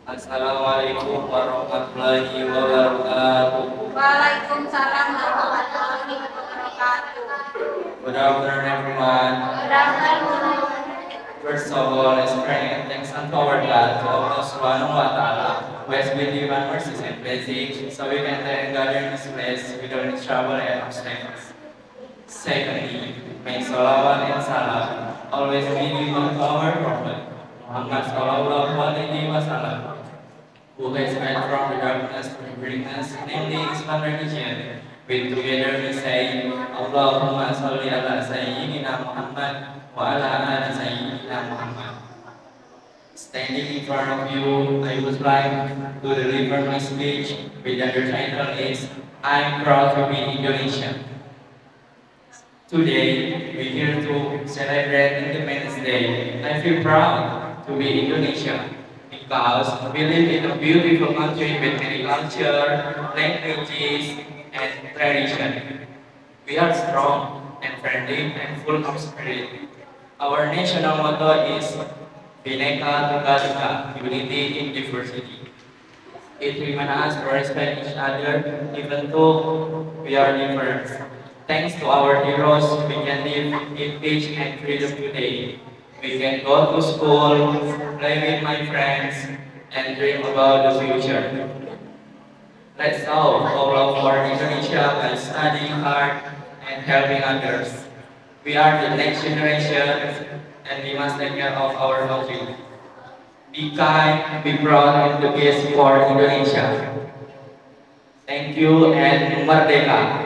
Assalamualaikum warahmatullahi wabarakatuh. Waalaikumsalam warahmatullahi wabarakatuh. Good afternoon, everyone. Good afternoon. First of all, let's pray and thanks unto our God, to Allah Subhanahu wa Taala, who has been given mercies and blessings, so we can gather in this place without any trouble and obstacles. Secondly, may salawat and salam always be given to our Prophet Muhammad Sallallahu Alaihi Wasallam, who has made from the darkness to the brightness, namely Islam religion. With together we say, Allahumma salli ala Sayyidina Muhammad wa ala ali Sayyidina Muhammad. Standing in front of you, I would like to deliver my speech with the title is, I'm proud to be Indonesian. Today, we're here to celebrate Independence Day. I feel proud to be Indonesian because we live in a beautiful country with many culture, languages, and tradition. We are strong and friendly and full of spirit. Our national motto is Bhinneka Tunggal Ika, unity in diversity. It reminds us to respect each other even though we are different. Thanks to our heroes, we can live in peace and freedom today. We can go to school, play with my friends, and dream about the future. Let's solve all of our Indonesia by studying hard and helping others. We are the next generation, and we must take care of our country. Be kind, be proud, and the best for Indonesia. Thank you and Merdeka!